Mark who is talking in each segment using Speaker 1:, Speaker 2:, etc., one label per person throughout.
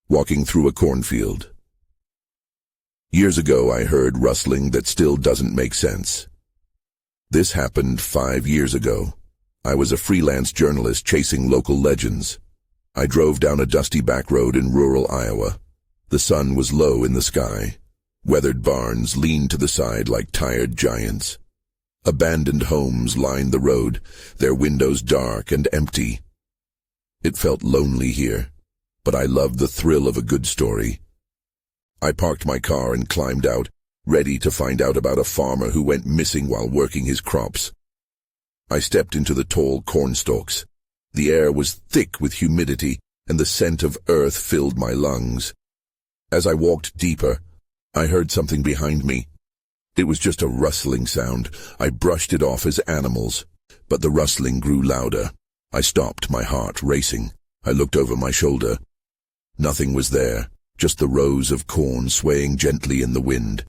Speaker 1: walking through a cornfield. Years ago I heard rustling that still doesn't make sense. This happened 5 years ago. I was a freelance journalist chasing local legends. I drove down a dusty back road in rural Iowa. The sun was low in the sky. Weathered barns leaned to the side like tired giants. Abandoned homes lined the road, their windows dark and empty. It felt lonely here, but I loved the thrill of a good story. I parked my car and climbed out, ready to find out about a farmer who went missing while working his crops. I stepped into the tall corn stalks. The air was thick with humidity, and the scent of earth filled my lungs. As I walked deeper, I heard something behind me. It was just a rustling sound. I brushed it off as animals, but the rustling grew louder. I stopped, my heart racing. I looked over my shoulder. Nothing was there, just the rows of corn swaying gently in the wind.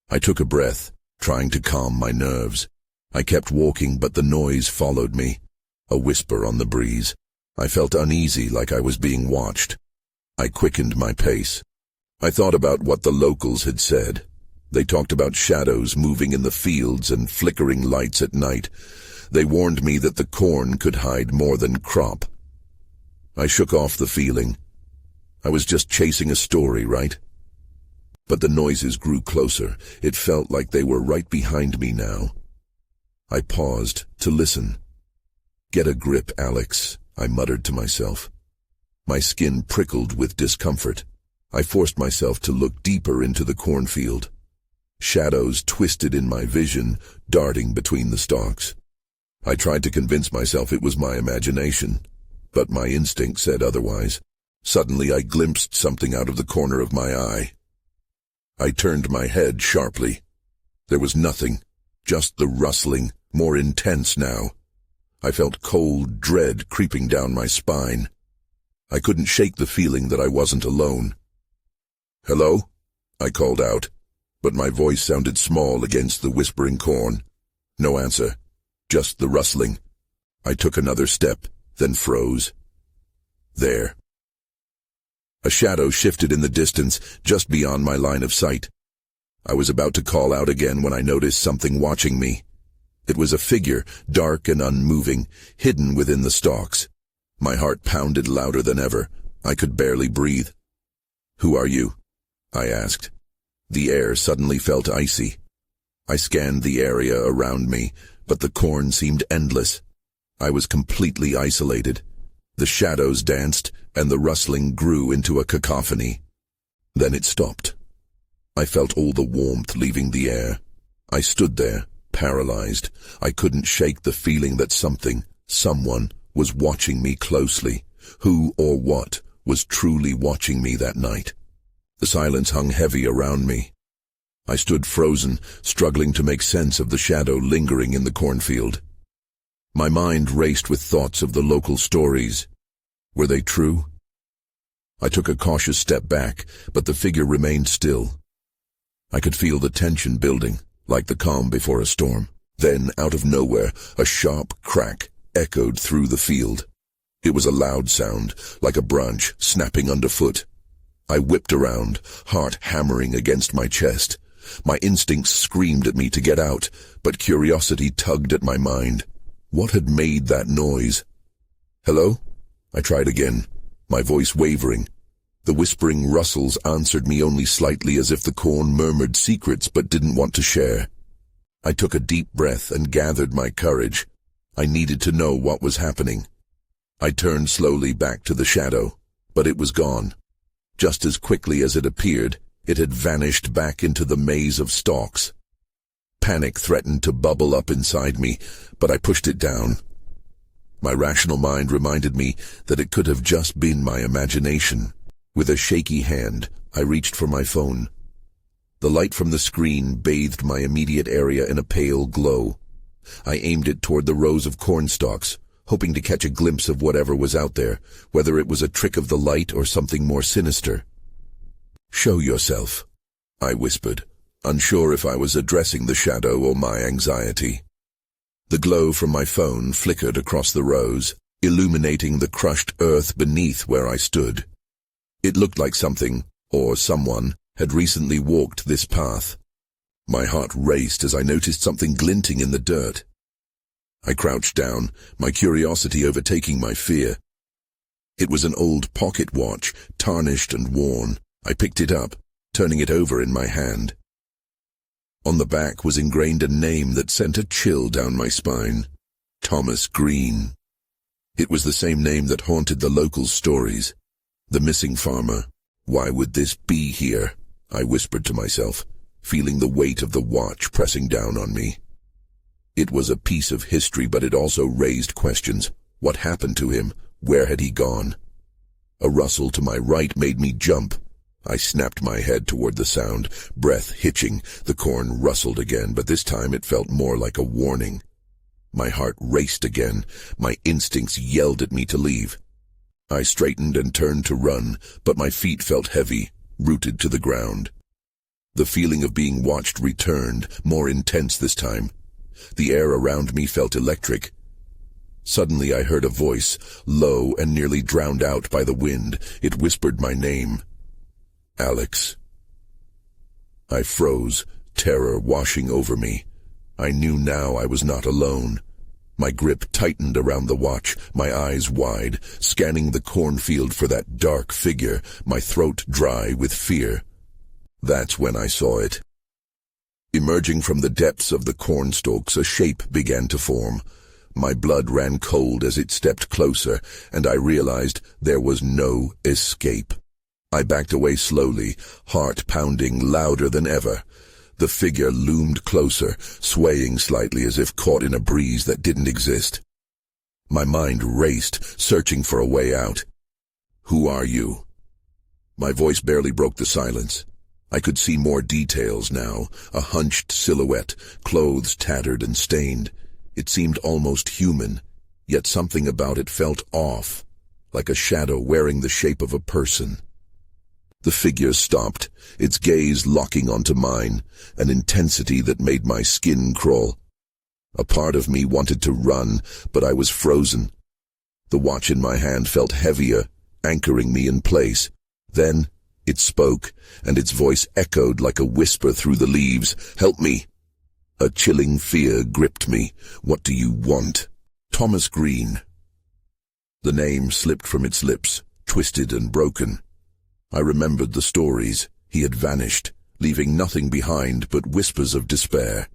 Speaker 1: I took a breath, trying to calm my nerves. I kept walking, but the noise followed me, a whisper on the breeze. I felt uneasy, like I was being watched. I quickened my pace. I thought about what the locals had said. They talked about shadows moving in the fields and flickering lights at night. They warned me that the corn could hide more than crop. I shook off the feeling. I was just chasing a story, right? But the noises grew closer. It felt like they were right behind me now. I paused to listen. "Get a grip, Alex," I muttered to myself. My skin prickled with discomfort. I forced myself to look deeper into the cornfield. Shadows twisted in my vision, darting between the stalks. I tried to convince myself it was my imagination, but my instinct said otherwise. Suddenly I glimpsed something out of the corner of my eye. I turned my head sharply. There was nothing, just the rustling, more intense now. I felt cold dread creeping down my spine. I couldn't shake the feeling that I wasn't alone. "Hello?" I called out, but my voice sounded small against the whispering corn. No answer, just the rustling. I took another step, then froze. There. A shadow shifted in the distance, just beyond my line of sight. I was about to call out again when I noticed something watching me. It was a figure, dark and unmoving, hidden within the stalks. My heart pounded louder than ever. I could barely breathe. "Who are you?" I asked. The air suddenly felt icy. I scanned the area around me, but the corn seemed endless. I was completely isolated. The shadows danced, and the rustling grew into a cacophony. Then it stopped. I felt all the warmth leaving the air. I stood there, paralyzed. I couldn't shake the feeling that someone was watching me closely. Who or what was truly watching me that night? The silence hung heavy around me. I stood frozen, struggling to make sense of the shadow lingering in the cornfield. My mind raced with thoughts of the local stories. Were they true? I took a cautious step back, but the figure remained still. I could feel the tension building, like the calm before a storm. Then, out of nowhere, a sharp crack echoed through the field. It was a loud sound, like a branch snapping underfoot. I whipped around, heart hammering against my chest. My instincts screamed at me to get out, but curiosity tugged at my mind. What had made that noise? "Hello?" I tried again, my voice wavering. The whispering rustles answered me only slightly, as if the corn murmured secrets but didn't want to share. I took a deep breath and gathered my courage. I needed to know what was happening. I turned slowly back to the shadow, but it was gone. Just as quickly as it appeared, it had vanished back into the maze of stalks. Panic threatened to bubble up inside me, but I pushed it down. My rational mind reminded me that it could have just been my imagination. With a shaky hand, I reached for my phone. The light from the screen bathed my immediate area in a pale glow. I aimed it toward the rows of corn stalks, hoping to catch a glimpse of whatever was out there, whether it was a trick of the light or something more sinister. "Show yourself," I whispered, unsure if I was addressing the shadow or my anxiety. The glow from my phone flickered across the rows, illuminating the crushed earth beneath where I stood. It looked like something, or someone, had recently walked this path. My heart raced as I noticed something glinting in the dirt. I crouched down, my curiosity overtaking my fear. It was an old pocket watch, tarnished and worn. I picked it up, turning it over in my hand. On the back was ingrained a name that sent a chill down my spine. Thomas Greene. It was the same name that haunted the local stories. The missing farmer. Why would this be here? I whispered to myself, feeling the weight of the watch pressing down on me. It was a piece of history, but it also raised questions. What happened to him? Where had he gone? A rustle to my right made me jump. I snapped my head toward the sound, breath hitching. The corn rustled again, but this time it felt more like a warning. My heart raced again. My instincts yelled at me to leave. I straightened and turned to run, but my feet felt heavy, rooted to the ground. The feeling of being watched returned, more intense this time. The air around me felt electric. Suddenly I heard a voice, low and nearly drowned out by the wind. It whispered my name. Alex. I froze, terror washing over me. I knew now I was not alone. My grip tightened around the watch, my eyes wide, scanning the cornfield for that dark figure, my throat dry with fear. That's when I saw it. Emerging from the depths of the cornstalks, a shape began to form. My blood ran cold as it stepped closer, and I realized there was no escape. I backed away slowly, heart pounding louder than ever. The figure loomed closer, swaying slightly as if caught in a breeze that didn't exist. My mind raced, searching for a way out. Who are you? My voice barely broke the silence. I could see more details now, a hunched silhouette, clothes tattered and stained. It seemed almost human, yet something about it felt off, like a shadow wearing the shape of a person. The figure stopped, its gaze locking onto mine, an intensity that made my skin crawl. A part of me wanted to run, but I was frozen. The watch in my hand felt heavier, anchoring me in place. Then it spoke, and its voice echoed like a whisper through the leaves. Help me! A chilling fear gripped me. What do you want? Thomas Greene. The name slipped from its lips, twisted and broken. I remembered the stories. He had vanished, leaving nothing behind but whispers of despair.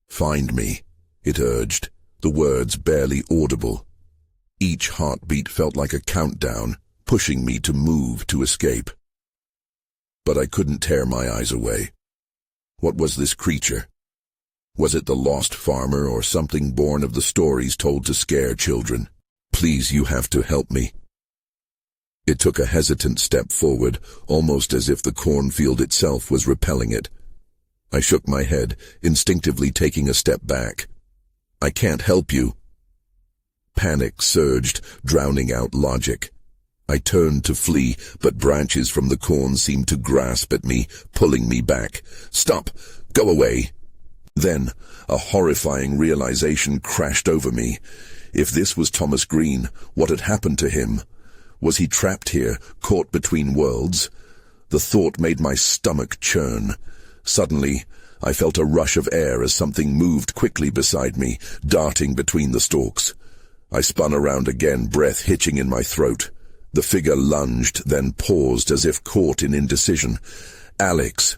Speaker 1: Find me, it urged, the words barely audible. Each heartbeat felt like a countdown, pushing me to move, to escape. But I couldn't tear my eyes away. What was this creature? Was it the lost farmer or something born of the stories told to scare children? Please, you have to help me. It took a hesitant step forward, almost as if the cornfield itself was repelling it. I shook my head, instinctively taking a step back. I can't help you. Panic surged, drowning out logic. I turned to flee, but branches from the corn seemed to grasp at me, pulling me back. Stop! Go away! Then, a horrifying realization crashed over me. If this was Thomas Greene, what had happened to him? Was he trapped here, caught between worlds? The thought made my stomach churn. Suddenly, I felt a rush of air as something moved quickly beside me, darting between the stalks. I spun around again, breath hitching in my throat. The figure lunged, then paused as if caught in indecision. Alex!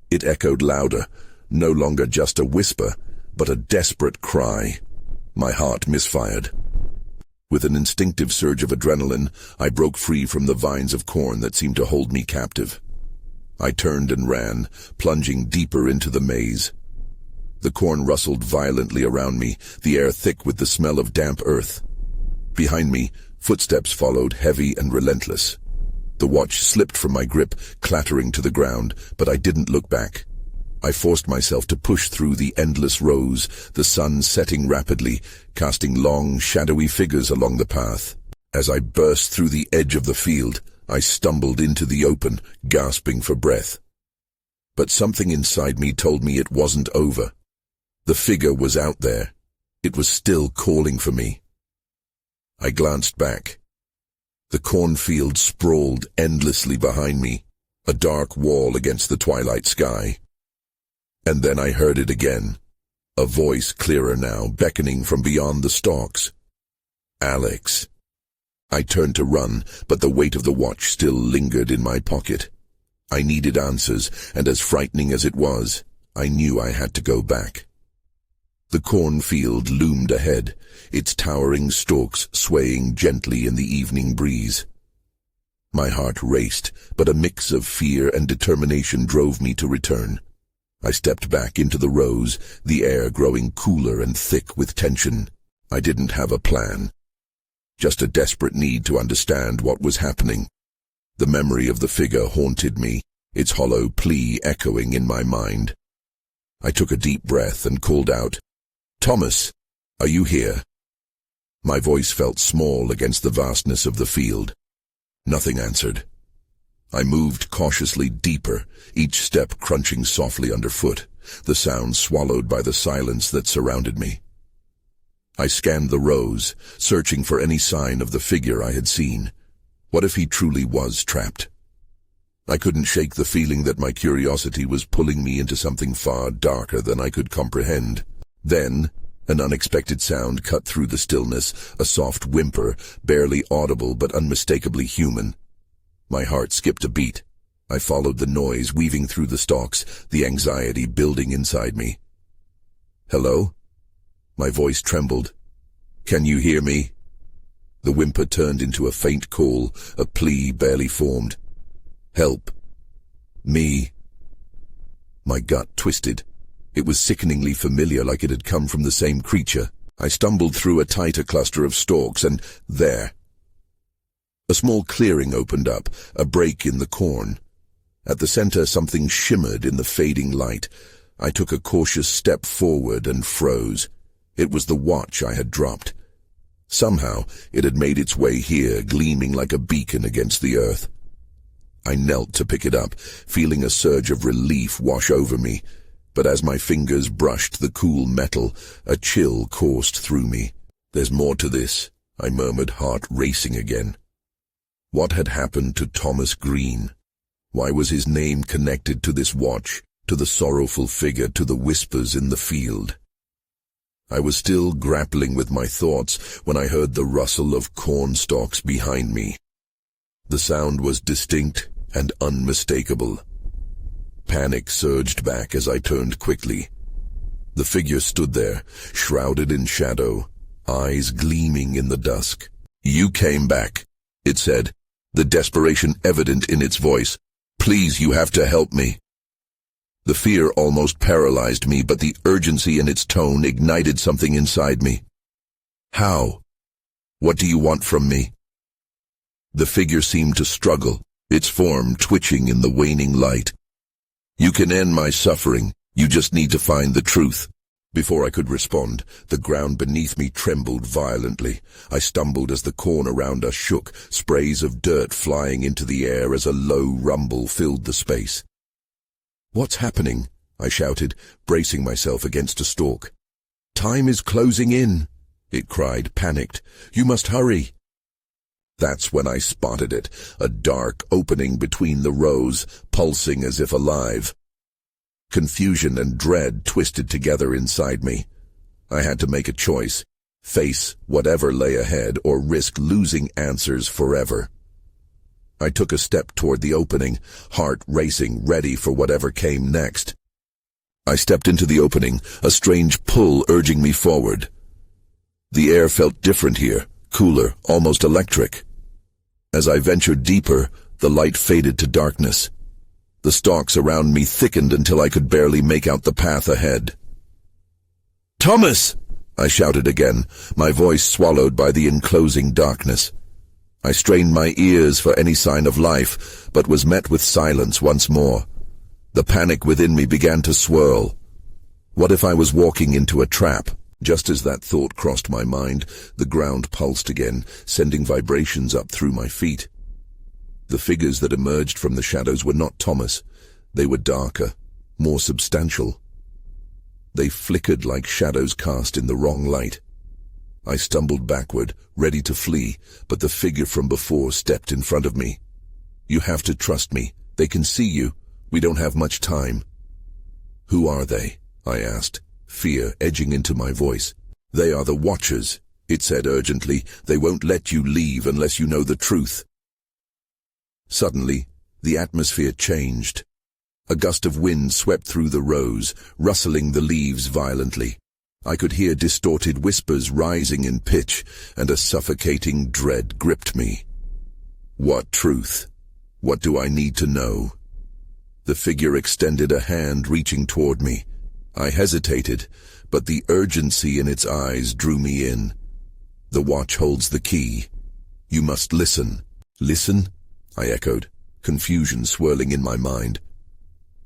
Speaker 1: It echoed louder, no longer just a whisper, but a desperate cry. My heart misfired. With an instinctive surge of adrenaline, I broke free from the vines of corn that seemed to hold me captive. I turned and ran, plunging deeper into the maze. The corn rustled violently around me, the air thick with the smell of damp earth. Behind me, footsteps followed, heavy and relentless. The watch slipped from my grip, clattering to the ground, but I didn't look back. I forced myself to push through the endless rows, the sun setting rapidly, casting long, shadowy figures along the path. As I burst through the edge of the field, I stumbled into the open, gasping for breath. But something inside me told me it wasn't over. The figure was out there. It was still calling for me. I glanced back. The cornfield sprawled endlessly behind me, a dark wall against the twilight sky. And then I heard it again, a voice clearer now, beckoning from beyond the stalks. Alex. I turned to run, but the weight of the watch still lingered in my pocket. I needed answers, and as frightening as it was, I knew I had to go back. The cornfield loomed ahead, its towering stalks swaying gently in the evening breeze. My heart raced, but a mix of fear and determination drove me to return. I stepped back into the rows, the air growing cooler and thick with tension. I didn't have a plan, just a desperate need to understand what was happening. The memory of the figure haunted me, its hollow plea echoing in my mind. I took a deep breath and called out, "Thomas, are you here?" My voice felt small against the vastness of the field. Nothing answered. I moved cautiously deeper, each step crunching softly underfoot, the sound swallowed by the silence that surrounded me. I scanned the rows, searching for any sign of the figure I had seen. What if he truly was trapped? I couldn't shake the feeling that my curiosity was pulling me into something far darker than I could comprehend. Then, an unexpected sound cut through the stillness, a soft whimper, barely audible but unmistakably human. My heart skipped a beat. I followed the noise weaving through the stalks, the anxiety building inside me. "Hello?" My voice trembled. "Can you hear me?" The whimper turned into a faint call, a plea barely formed. "Help. Me." My gut twisted. It was sickeningly familiar, like it had come from the same creature. I stumbled through a tighter cluster of stalks, and there. A small clearing opened up, a break in the corn. At the center, something shimmered in the fading light. I took a cautious step forward and froze. It was the watch I had dropped. Somehow, it had made its way here, gleaming like a beacon against the earth. I knelt to pick it up, feeling a surge of relief wash over me. But as my fingers brushed the cool metal, a chill coursed through me. "There's more to this," I murmured, heart racing again. What had happened to Thomas Greene? Why was his name connected to this watch, to the sorrowful figure, to the whispers in the field? I was still grappling with my thoughts when I heard the rustle of corn stalks behind me. The sound was distinct and unmistakable. Panic surged back as I turned quickly. The figure stood there, shrouded in shadow, eyes gleaming in the dusk. "You came back," it said, the desperation evident in its voice. "Please, you have to help me." The fear almost paralyzed me, but the urgency in its tone ignited something inside me. "How? What do you want from me?" The figure seemed to struggle, its form twitching in the waning light. "You can end my suffering. You just need to find the truth." Before I could respond, the ground beneath me trembled violently. I stumbled as the corn around us shook, sprays of dirt flying into the air as a low rumble filled the space. "What's happening?" I shouted, bracing myself against a stalk. "Time is closing in," it cried, panicked. "You must hurry." That's when I spotted it, a dark opening between the rows, pulsing as if alive. Confusion and dread twisted together inside me. I had to make a choice, face whatever lay ahead or risk losing answers forever. I took a step toward the opening, heart racing, ready for whatever came next. I stepped into the opening, a strange pull urging me forward. The air felt different here, cooler, almost electric. As I ventured deeper, the light faded to darkness. The stalks around me thickened until I could barely make out the path ahead. "Thomas!" I shouted again, my voice swallowed by the enclosing darkness. I strained my ears for any sign of life, but was met with silence once more. The panic within me began to swirl. What if I was walking into a trap? Just as that thought crossed my mind, the ground pulsed again, sending vibrations up through my feet. The figures that emerged from the shadows were not Thomas. They were darker, more substantial. They flickered like shadows cast in the wrong light. I stumbled backward, ready to flee, but the figure from before stepped in front of me. "You have to trust me. They can see you. We don't have much time." "Who are they?" I asked, fear edging into my voice. "They are the Watchers," it said urgently. "They won't let you leave unless you know the truth." Suddenly, the atmosphere changed. A gust of wind swept through the rows, rustling the leaves violently. I could hear distorted whispers rising in pitch, and a suffocating dread gripped me. What truth? What do I need to know? The figure extended a hand, reaching toward me. I hesitated, but the urgency in its eyes drew me in. "The watch holds the key. You must listen." "Listen?" I echoed, confusion swirling in my mind.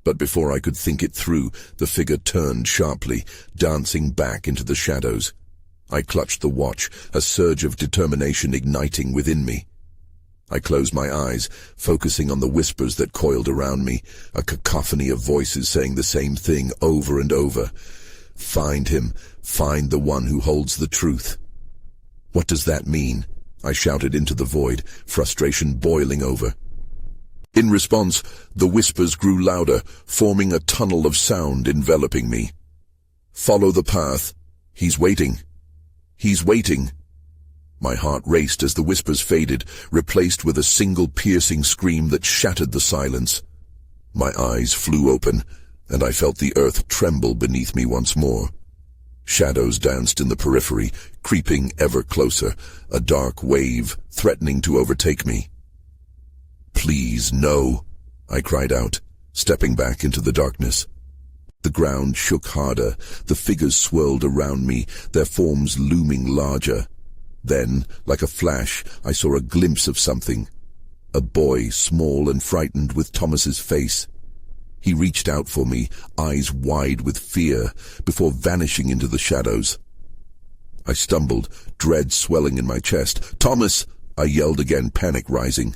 Speaker 1: But before I could think it through, the figure turned sharply, dancing back into the shadows. I clutched the watch, a surge of determination igniting within me. I closed my eyes, focusing on the whispers that coiled around me, a cacophony of voices saying the same thing over and over. "Find him. Find the one who holds the truth." "What does that mean?" I shouted into the void, frustration boiling over. In response, the whispers grew louder, forming a tunnel of sound enveloping me. "Follow the path. He's waiting. He's waiting." My heart raced as the whispers faded, replaced with a single piercing scream that shattered the silence. My eyes flew open, and I felt the earth tremble beneath me once more. Shadows danced in the periphery, creeping ever closer, a dark wave threatening to overtake me. "Please, no," I cried out, stepping back into the darkness. The ground shook harder, the figures swirled around me, their forms looming larger. Then, like a flash, I saw a glimpse of something. A boy, small and frightened, with Thomas's face. He reached out for me, eyes wide with fear, before vanishing into the shadows. I stumbled, dread swelling in my chest. "Thomas!" I yelled again, panic rising.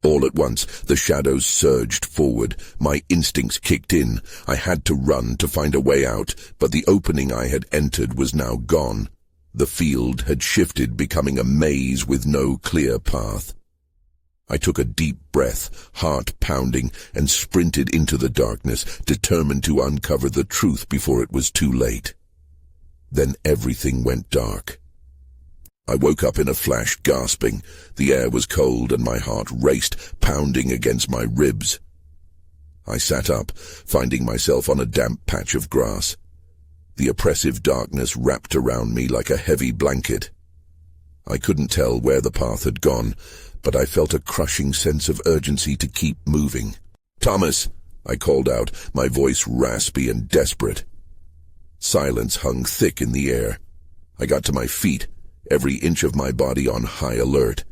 Speaker 1: All at once, the shadows surged forward. My instincts kicked in. I had to run to find a way out, but the opening I had entered was now gone. The field had shifted, becoming a maze with no clear path. I took a deep breath, heart pounding, and sprinted into the darkness, determined to uncover the truth before it was too late. Then everything went dark. I woke up in a flash, gasping. The air was cold and my heart raced, pounding against my ribs. I sat up, finding myself on a damp patch of grass. The oppressive darkness wrapped around me like a heavy blanket. I couldn't tell where the path had gone, but I felt a crushing sense of urgency to keep moving. "Thomas!" I called out, my voice raspy and desperate. Silence hung thick in the air. I got to my feet, every inch of my body on high alert.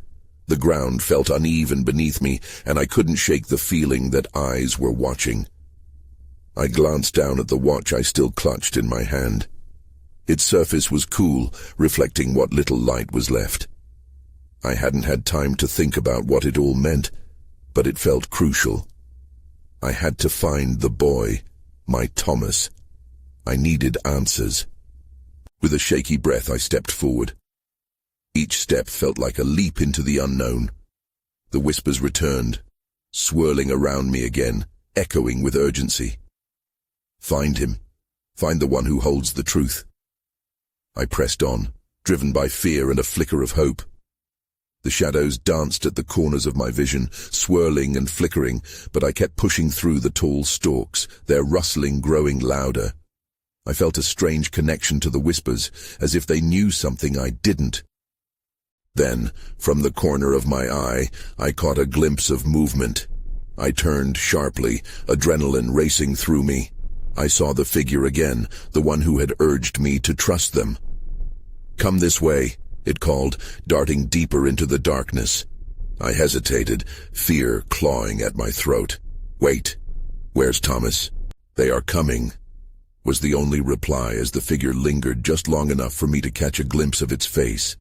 Speaker 1: The ground felt uneven beneath me, and I couldn't shake the feeling that eyes were watching. I glanced down at the watch I still clutched in my hand. Its surface was cool, reflecting what little light was left. I hadn't had time to think about what it all meant, but it felt crucial. I had to find the boy, my Thomas. I needed answers. With a shaky breath, I stepped forward. Each step felt like a leap into the unknown. The whispers returned, swirling around me again, echoing with urgency. "Find him. Find the one who holds the truth." I pressed on, driven by fear and a flicker of hope. The shadows danced at the corners of my vision, swirling and flickering, but I kept pushing through the tall stalks, their rustling growing louder. I felt a strange connection to the whispers, as if they knew something I didn't. Then, from the corner of my eye, I caught a glimpse of movement. I turned sharply, adrenaline racing through me. I saw the figure again, the one who had urged me to trust them. "Come this way," it called, darting deeper into the darkness. I hesitated, fear clawing at my throat. "Wait. Where's Thomas?" "They are coming," was the only reply as the figure lingered just long enough for me to catch a glimpse of its face.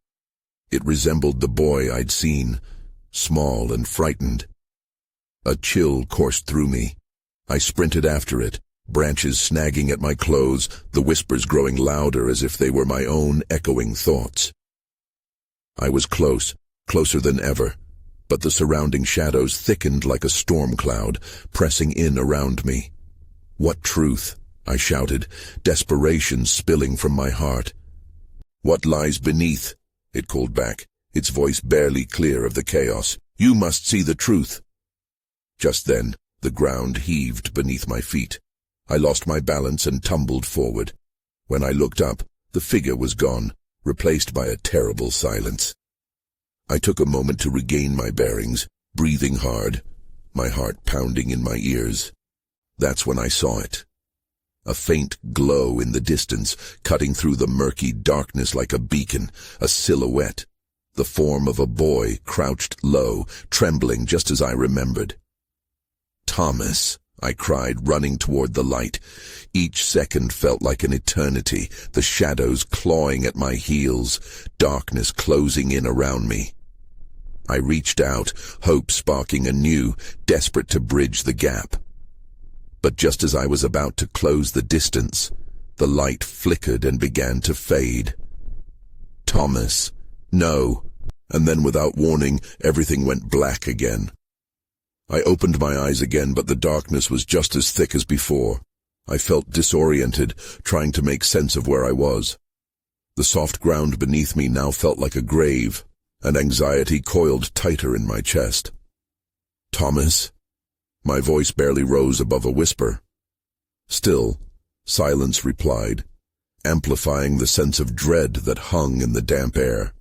Speaker 1: It resembled the boy I'd seen, small and frightened. A chill coursed through me. I sprinted after it, branches snagging at my clothes, the whispers growing louder as if they were my own echoing thoughts. I was close, closer than ever, but the surrounding shadows thickened like a storm cloud, pressing in around me. "What truth?" I shouted, desperation spilling from my heart. "What lies beneath?" it called back, its voice barely clear of the chaos. "You must see the truth." Just then, the ground heaved beneath my feet. I lost my balance and tumbled forward. When I looked up, the figure was gone, replaced by a terrible silence. I took a moment to regain my bearings, breathing hard, my heart pounding in my ears. That's when I saw it. A faint glow in the distance, cutting through the murky darkness like a beacon, a silhouette. The form of a boy crouched low, trembling just as I remembered. "Thomas," I cried, running toward the light. Each second felt like an eternity, the shadows clawing at my heels, darkness closing in around me. I reached out, hope sparking anew, desperate to bridge the gap. But just as I was about to close the distance, the light flickered and began to fade. "Thomas, no." And then without warning, everything went black again. I opened my eyes again, but the darkness was just as thick as before. I felt disoriented, trying to make sense of where I was. The soft ground beneath me now felt like a grave, and anxiety coiled tighter in my chest. "Thomas?" My voice barely rose above a whisper. Still, silence replied, amplifying the sense of dread that hung in the damp air.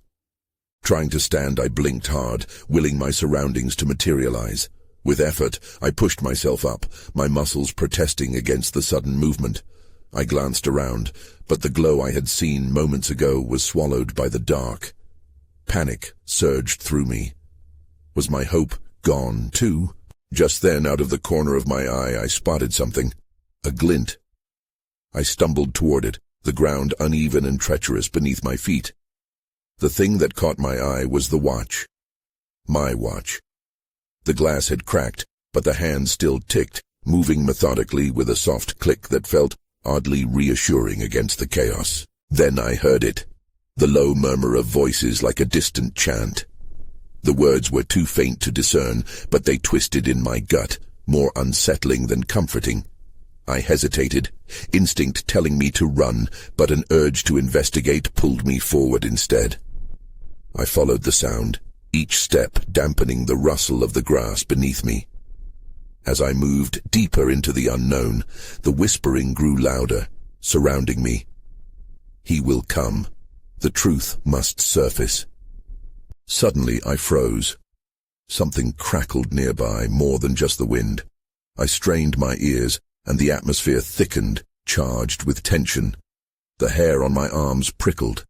Speaker 1: Trying to stand, I blinked hard, willing my surroundings to materialize. With effort, I pushed myself up, my muscles protesting against the sudden movement. I glanced around, but the glow I had seen moments ago was swallowed by the dark. Panic surged through me. Was my hope gone, too? Just then, out of the corner of my eye, I spotted something. A glint. I stumbled toward it, the ground uneven and treacherous beneath my feet. The thing that caught my eye was the watch. My watch. The glass had cracked, but the hand still ticked, moving methodically with a soft click that felt oddly reassuring against the chaos. Then I heard it, the low murmur of voices like a distant chant. The words were too faint to discern, but they twisted in my gut, more unsettling than comforting. I hesitated, instinct telling me to run, but an urge to investigate pulled me forward instead. I followed the sound, each step dampening the rustle of the grass beneath me. As I moved deeper into the unknown, the whispering grew louder, surrounding me. He will come. The truth must surface. Suddenly I froze. Something crackled nearby, more than just the wind. I strained my ears, and the atmosphere thickened, charged with tension. The hair on my arms prickled.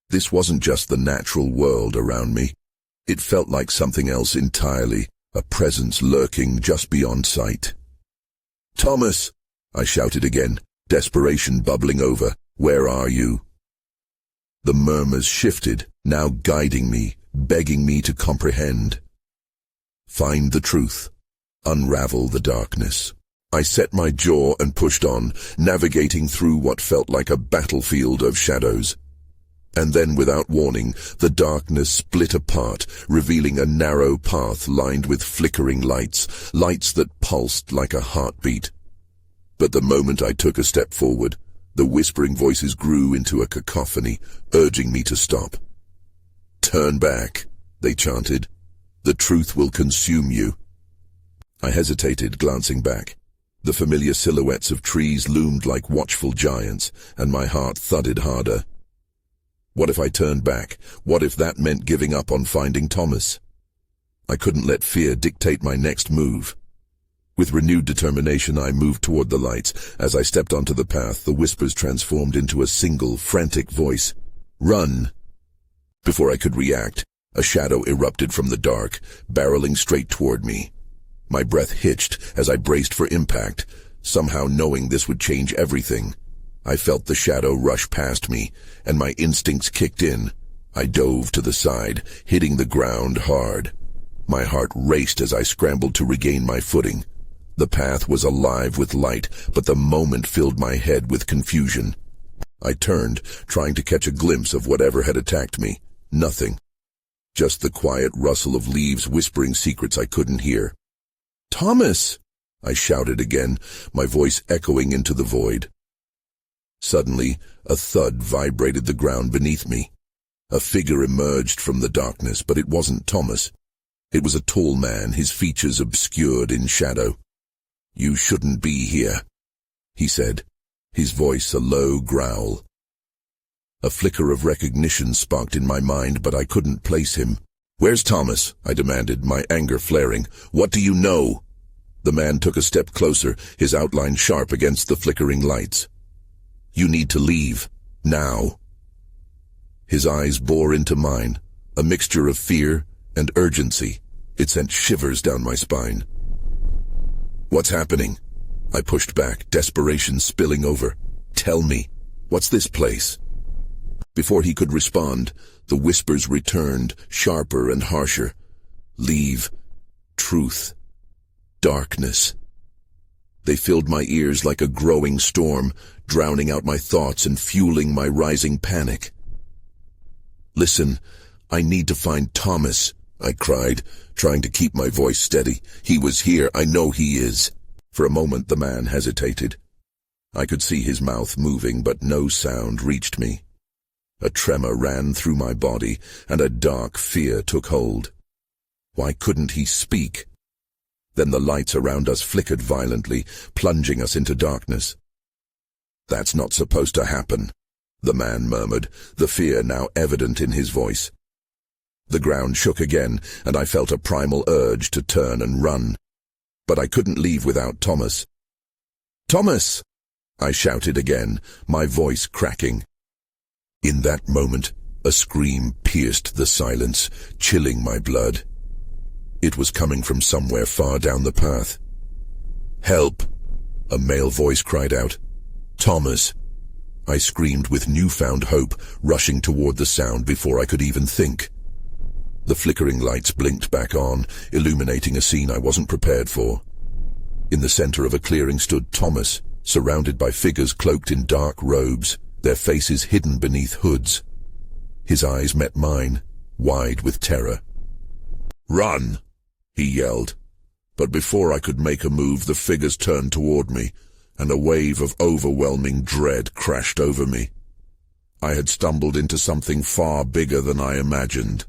Speaker 1: This wasn't just the natural world around me. It felt like something else entirely, a presence lurking just beyond sight. "Thomas!" I shouted again, desperation bubbling over. "Where are you?" The murmurs shifted, now guiding me, begging me to comprehend. Find the truth. Unravel the darkness. I set my jaw and pushed on, navigating through what felt like a battlefield of shadows. And then, without warning, the darkness split apart, revealing a narrow path lined with flickering lights that pulsed like a heartbeat. But the moment I took a step forward, the whispering voices grew into a cacophony, urging me to stop. "Turn back," they chanted. "The truth will consume you." I hesitated, glancing back. The familiar silhouettes of trees loomed like watchful giants, and my heart thudded harder. What if I turned back? What if that meant giving up on finding Thomas? I couldn't let fear dictate my next move. With renewed determination, I moved toward the lights. As I stepped onto the path, the whispers transformed into a single, frantic voice. "Run!" Before I could react, a shadow erupted from the dark, barreling straight toward me. My breath hitched as I braced for impact, somehow knowing this would change everything. I felt the shadow rush past me, and my instincts kicked in. I dove to the side, hitting the ground hard. My heart raced as I scrambled to regain my footing. The path was alive with light, but the moment filled my head with confusion. I turned, trying to catch a glimpse of whatever had attacked me. Nothing. just the quiet rustle of leaves whispering secrets I couldn't hear. "Thomas!" I shouted again, my voice echoing into the void. Suddenly, a thud vibrated the ground beneath me. A figure emerged from the darkness, but it wasn't Thomas. It was a tall man, his features obscured in shadow. "You shouldn't be here," he said, his voice a low growl. A flicker of recognition sparked in my mind, but I couldn't place him. "Where's Thomas?" I demanded, my anger flaring. "What do you know?" The man took a step closer, his outline sharp against the flickering lights. "You need to leave. Now." His eyes bore into mine, a mixture of fear and urgency. It sent shivers down my spine. "What's happening?" I pushed back, desperation spilling over. "Tell me, what's this place?" Before he could respond, the whispers returned, sharper and harsher. "Leave. Truth. Darkness." They filled my ears like a growing storm, drowning out my thoughts and fueling my rising panic. "Listen, I need to find Thomas," I cried, trying to keep my voice steady. "He was here. I know he is." For a moment the man hesitated. I could see his mouth moving, but no sound reached me. A tremor ran through my body, and a dark fear took hold. Why couldn't he speak? Then the lights around us flickered violently, plunging us into darkness. "That's not supposed to happen," the man murmured, the fear now evident in his voice. The ground shook again, and I felt a primal urge to turn and run. But I couldn't leave without Thomas. "Thomas!" I shouted again, my voice cracking. In that moment, a scream pierced the silence, chilling my blood. It was coming from somewhere far down the path. "Help!" a male voice cried out. "Thomas!" I screamed with newfound hope, rushing toward the sound before I could even think. The flickering lights blinked back on, illuminating a scene I wasn't prepared for. In the center of a clearing stood Thomas, surrounded by figures cloaked in dark robes, their faces hidden beneath hoods. His eyes met mine, wide with terror. "Run!" he yelled. But before I could make a move, the figures turned toward me, and a wave of overwhelming dread crashed over me. I had stumbled into something far bigger than I imagined.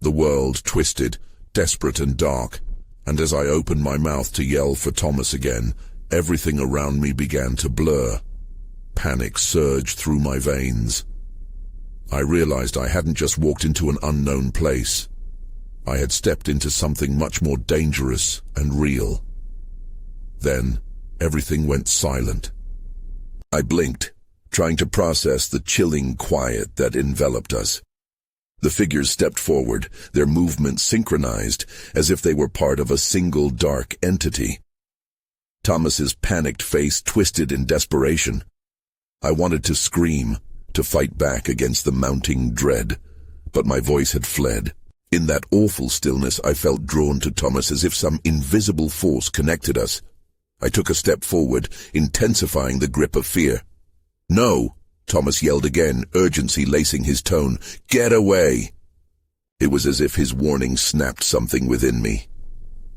Speaker 1: The world twisted, desperate and dark, and as I opened my mouth to yell for Thomas again, everything around me began to blur. Panic surged through my veins. I realized I hadn't just walked into an unknown place. I had stepped into something much more dangerous and real. Then, everything went silent. I blinked, trying to process the chilling quiet that enveloped us. The figures stepped forward, their movements synchronized, as if they were part of a single dark entity. Thomas's panicked face twisted in desperation. I wanted to scream, to fight back against the mounting dread, but my voice had fled. In that awful stillness, I felt drawn to Thomas as if some invisible force connected us. I took a step forward, intensifying the grip of fear. "No!" Thomas yelled again, urgency lacing his tone. "Get away!" It was as if his warning snapped something within me.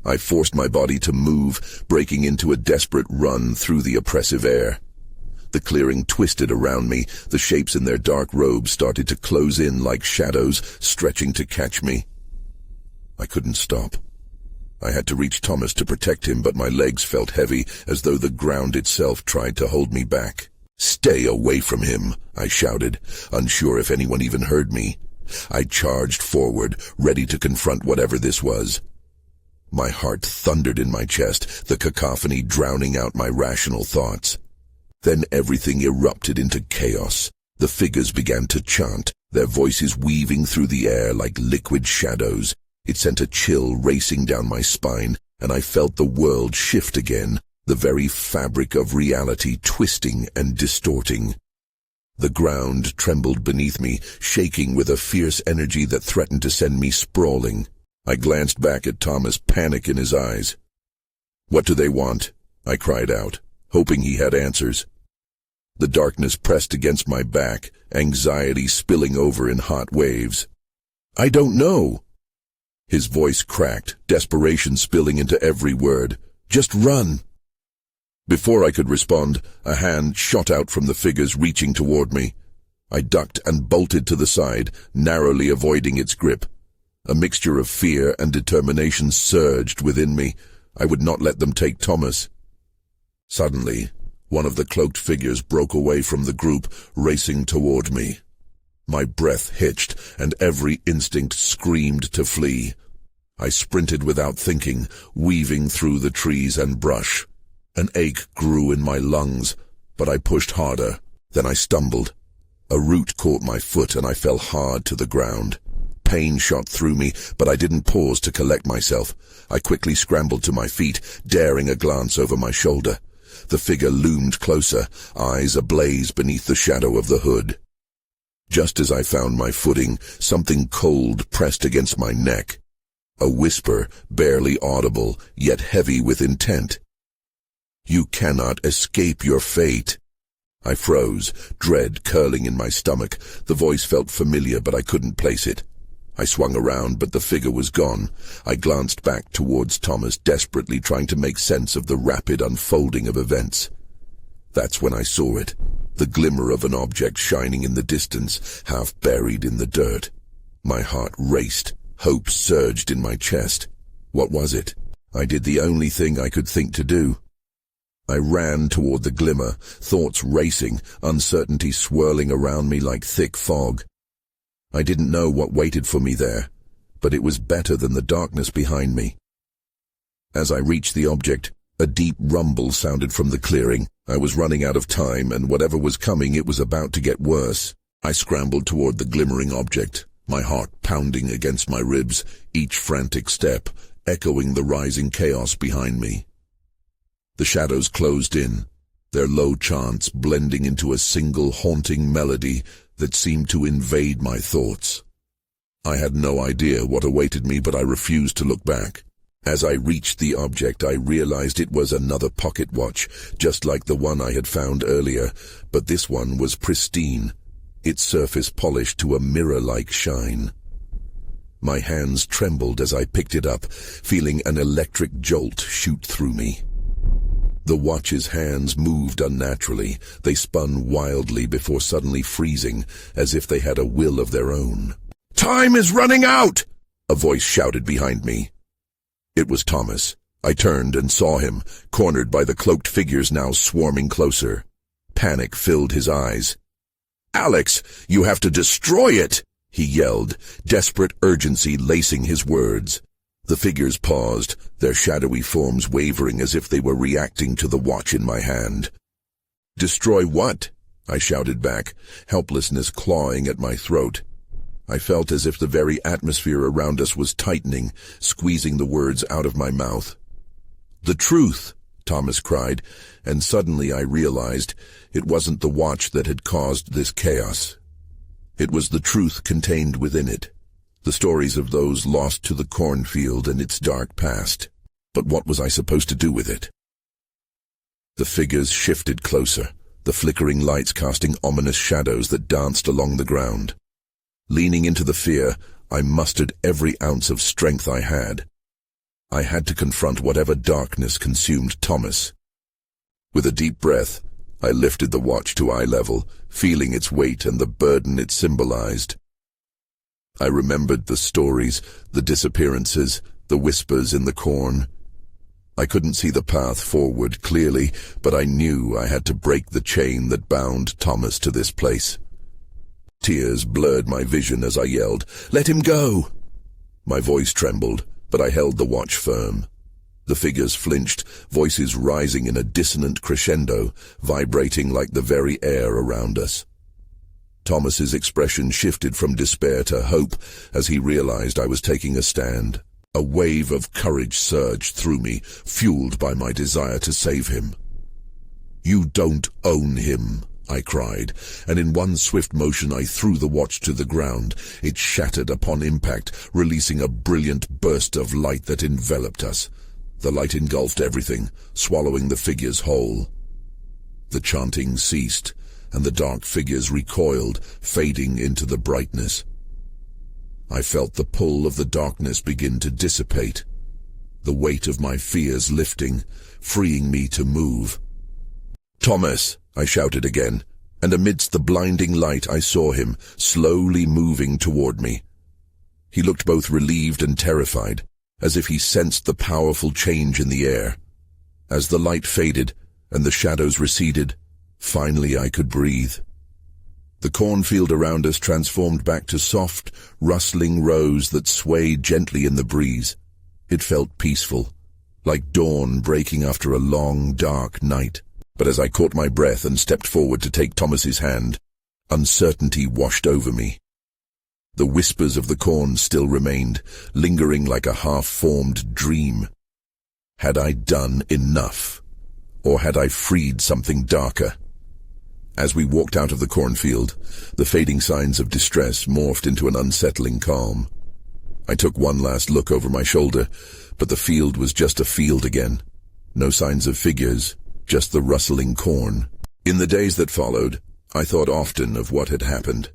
Speaker 1: I forced my body to move, breaking into a desperate run through the oppressive air. The clearing twisted around me, the shapes in their dark robes started to close in like shadows, stretching to catch me. I couldn't stop. I had to reach Thomas to protect him, but my legs felt heavy, as though the ground itself tried to hold me back. "Stay away from him," I shouted, unsure if anyone even heard me. I charged forward, ready to confront whatever this was. My heart thundered in my chest, the cacophony drowning out my rational thoughts. Then everything erupted into chaos. The figures began to chant, their voices weaving through the air like liquid shadows. It sent a chill racing down my spine, and I felt the world shift again, the very fabric of reality twisting and distorting. The ground trembled beneath me, shaking with a fierce energy that threatened to send me sprawling. I glanced back at Thomas, panic in his eyes. "What do they want?" I cried out, hoping he had answers. The darkness pressed against my back, anxiety spilling over in hot waves. I don't know. His voice cracked, desperation spilling into every word. Just run. Before I could respond, a hand shot out from the figures reaching toward me. I ducked and bolted to the side, narrowly avoiding its grip. A mixture of fear and determination surged within me. I would not let them take Thomas. Suddenly, one of the cloaked figures broke away from the group, racing toward me. My breath hitched, and every instinct screamed to flee. I sprinted without thinking, weaving through the trees and brush. An ache grew in my lungs, but I pushed harder. Then I stumbled. A root caught my foot and I fell hard to the ground. Pain shot through me, but I didn't pause to collect myself. I quickly scrambled to my feet, daring a glance over my shoulder. The figure loomed closer, eyes ablaze beneath the shadow of the hood. Just as I found my footing, something cold pressed against my neck. A whisper, barely audible, yet heavy with intent. "You cannot escape your fate." I froze, dread curling in my stomach. The voice felt familiar, but I couldn't place it. I swung around, but the figure was gone. I glanced back towards Thomas, desperately trying to make sense of the rapid unfolding of events. That's when I saw it, the glimmer of an object shining in the distance, half buried in the dirt. My heart raced, hope surged in my chest. What was it? I did the only thing I could think to do. I ran toward the glimmer, thoughts racing, uncertainty swirling around me like thick fog. I didn't know what waited for me there, but it was better than the darkness behind me. As I reached the object, a deep rumble sounded from the clearing. I was running out of time, and whatever was coming, it was about to get worse. I scrambled toward the glimmering object, my heart pounding against my ribs, each frantic step echoing the rising chaos behind me. The shadows closed in, their low chants blending into a single haunting melody that seemed to invade my thoughts. I had no idea what awaited me, but I refused to look back. As I reached the object, I realized it was another pocket watch, just like the one I had found earlier, but this one was pristine, its surface polished to a mirror-like shine. My hands trembled as I picked it up, feeling an electric jolt shoot through me. The watch's hands moved unnaturally. They spun wildly before suddenly freezing, as if they had a will of their own. "Time is running out!" a voice shouted behind me. It was Thomas. I turned and saw him, cornered by the cloaked figures now swarming closer. Panic filled his eyes. "Alex, you have to destroy it!" he yelled, desperate urgency lacing his words. The figures paused, their shadowy forms wavering as if they were reacting to the watch in my hand. "Destroy what?" I shouted back, helplessness clawing at my throat. I felt as if the very atmosphere around us was tightening, squeezing the words out of my mouth. "The truth!" Thomas cried, and suddenly I realized it wasn't the watch that had caused this chaos. It was the truth contained within it. The stories of those lost to the Cornfield and its dark past. But what was I supposed to do with it? The figures shifted closer, the flickering lights casting ominous shadows that danced along the ground. Leaning into the fear, I mustered every ounce of strength I had. I had to confront whatever darkness consumed Thomas. With a deep breath, I lifted the watch to eye level, feeling its weight and the burden it symbolized. I remembered the stories, the disappearances, the whispers in the corn. I couldn't see the path forward clearly, but I knew I had to break the chain that bound Thomas to this place. Tears blurred my vision as I yelled, "Let him go!" My voice trembled, but I held the watch firm. The figures flinched, voices rising in a dissonant crescendo, vibrating like the very air around us. Thomas's expression shifted from despair to hope as he realized I was taking a stand. A wave of courage surged through me, fueled by my desire to save him. "You don't own him," I cried, and in one swift motion I threw the watch to the ground. It shattered upon impact, releasing a brilliant burst of light that enveloped us. The light engulfed everything, swallowing the figures whole. The chanting ceased, and the dark figures recoiled, fading into the brightness. I felt the pull of the darkness begin to dissipate, the weight of my fears lifting, freeing me to move. "Thomas!" I shouted again, and amidst the blinding light I saw him, slowly moving toward me. He looked both relieved and terrified, as if he sensed the powerful change in the air. As the light faded and the shadows receded, finally I could breathe. The cornfield around us transformed back to soft, rustling rows that swayed gently in the breeze. It felt peaceful, like dawn breaking after a long, dark night. But as I caught my breath and stepped forward to take Thomas's hand, uncertainty washed over me. The whispers of the corn still remained, lingering like a half-formed dream. Had I done enough? Or had I freed something darker? As we walked out of the cornfield, the fading signs of distress morphed into an unsettling calm. I took one last look over my shoulder, but the field was just a field again. No signs of figures, just the rustling corn. In the days that followed, I thought often of what had happened.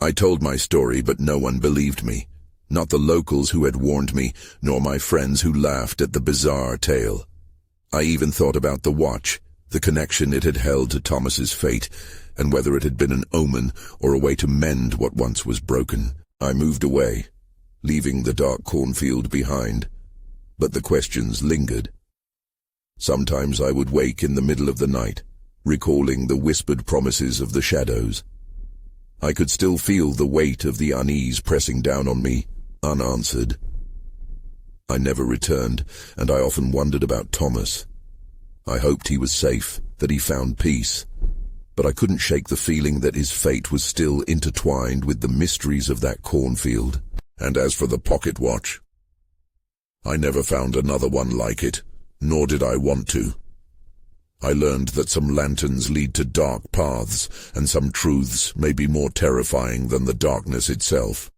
Speaker 1: I told my story, but no one believed me. Not the locals who had warned me, nor my friends who laughed at the bizarre tale. I even thought about the watch, the connection it had held to Thomas's fate, and whether it had been an omen or a way to mend what once was broken. I moved away, leaving the dark cornfield behind, but the questions lingered. Sometimes I would wake in the middle of the night, recalling the whispered promises of the shadows. I could still feel the weight of the unease pressing down on me, unanswered. I never returned, and I often wondered about Thomas. I hoped he was safe, that he found peace, but I couldn't shake the feeling that his fate was still intertwined with the mysteries of that cornfield. And as for the pocket watch, I never found another one like it, nor did I want to. I learned that some lanterns lead to dark paths, and some truths may be more terrifying than the darkness itself.